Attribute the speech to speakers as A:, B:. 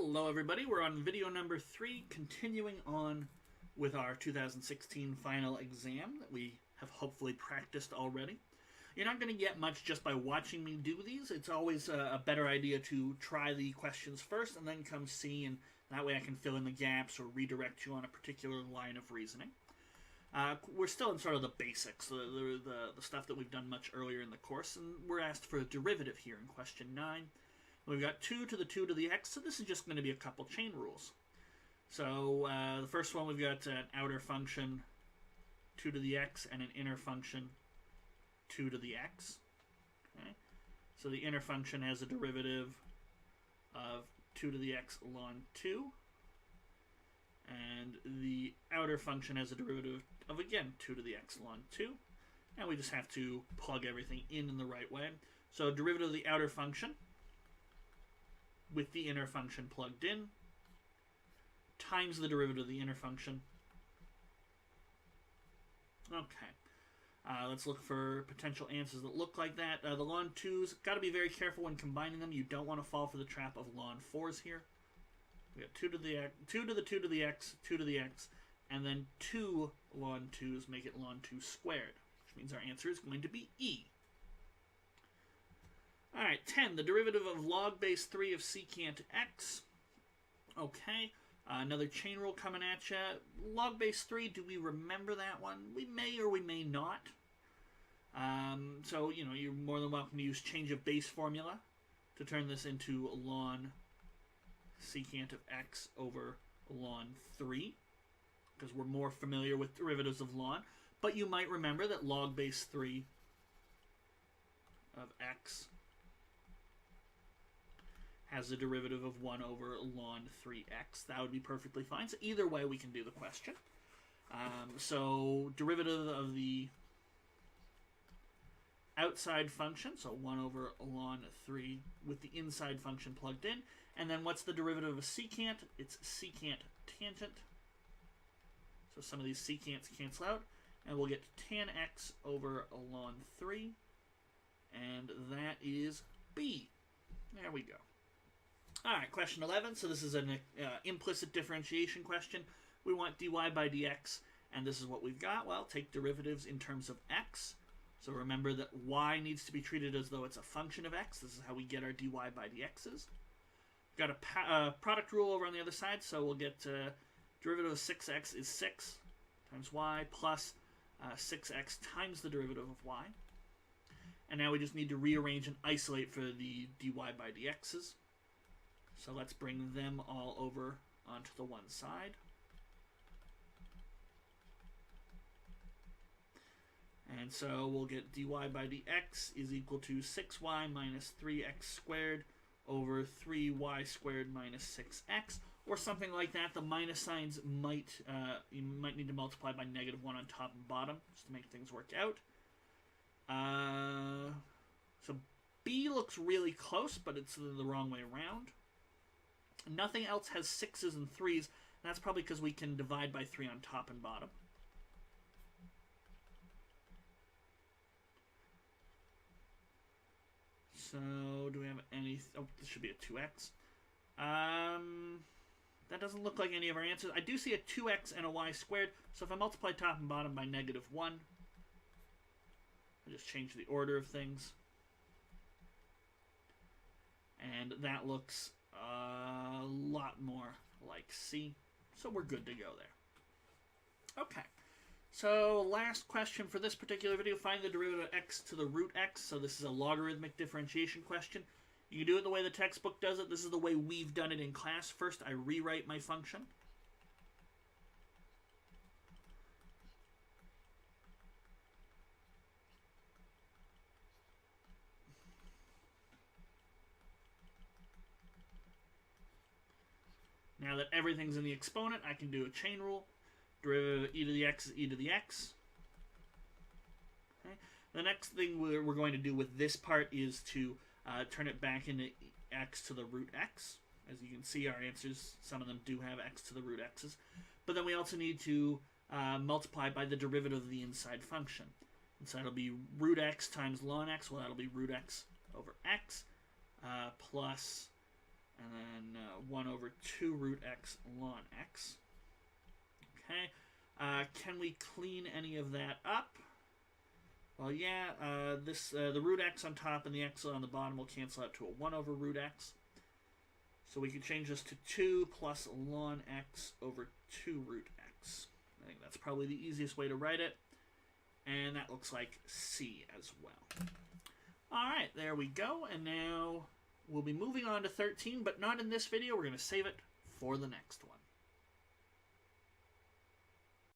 A: Hello everybody, we're on video number 3, continuing on with our 2016 final exam that we have hopefully practiced already. You're not going to get much just by watching me do these. It's always a better idea to try the questions first and then come see, and that way I can fill in the gaps or redirect you on a particular line of reasoning. We're still in sort of the basics, the stuff that we've done much earlier in the course, and we're asked for a derivative here in question 9. We've got 2 to the 2 to the x, so this is just going to be a couple chain rules. So the first one, we've got an outer function 2 to the x and an inner function 2 to the x. Okay? So the inner function has a derivative of 2 to the x ln 2. And the outer function has a derivative of, again, 2 to the x ln 2. And we just have to plug everything in the right way. So derivative of the outer function with the inner function plugged in times the derivative of the inner function. Okay. Let's look for potential answers that look like that. The ln 2's, got to be very careful when combining them. You don't want to fall for the trap of ln 4's here. We got 2 to the x, 2 to the 2 to the x, 2 to the x, and then 2 ln 2's make it ln 2 squared, which means our answer is going to be E. Alright, 10. The derivative of log base 3 of secant x. Okay. Another chain rule coming at you. Log base 3, do we remember that one? We may or we may not. So, you're more than welcome to use change of base formula to turn this into ln secant of x over ln 3, because we're more familiar with derivatives of ln. But you might remember that log base 3 of x has a derivative of 1 over ln 3x. That would be perfectly fine. So either way, we can do the question. So derivative of the outside function, so 1 over ln 3 with the inside function plugged in. And then what's the derivative of a secant? It's secant tangent. So some of these secants cancel out. And we'll get tan x over ln 3. And that is B. There we go. Alright, question 11. So this is an implicit differentiation question. We want dy by dx, and this is what we've got. Well, take derivatives in terms of x. So remember that y needs to be treated as though it's a function of x. This is how we get our dy by dx's. We've got a product rule over on the other side, so we'll get derivative of 6x is 6 times y plus 6x times the derivative of y. And now we just need to rearrange and isolate for the dy by dx's. So let's bring them all over onto the one side. And so we'll get dy by dx is equal to 6y minus 3x squared over 3y squared minus 6x, or something like that. The minus signs you might need to multiply by negative 1 on top and bottom just to make things work out. So B looks really close, but it's the wrong way around. Nothing else has 6's and 3's, and that's probably because we can divide by 3 on top and bottom. So, do we have any... Oh, this should be a 2x. That doesn't look like any of our answers. I do see a 2x and a y squared, so if I multiply top and bottom by negative 1, I just change the order of things. And that looks a lot more like C, so we're good to go there. Okay, so last question for this particular video, find the derivative of x to the root x. So this is a logarithmic differentiation question. You can do it the way the textbook does it. This is the way we've done it in class. First, I rewrite my function. Now that everything's in the exponent, I can do a chain rule. Derivative of e to the x is e to the x. Okay. The next thing we're going to do with this part is to turn it back into x to the root x. As you can see, our answers, some of them do have x to the root x's. But then we also need to multiply by the derivative of the inside function. And so that'll be root x times ln x. Well, that'll be root x over x plus and then 1 over 2 root x ln x. Okay, can we clean any of that up? Well, yeah, the root x on top and the x on the bottom will cancel out to a 1 over root x. So we can change this to 2 plus ln x over 2 root x. I think that's probably the easiest way to write it. And that looks like C as well. Alright, there we go. And now we'll be moving on to 13, but not in this video. We're going to save it for the next one.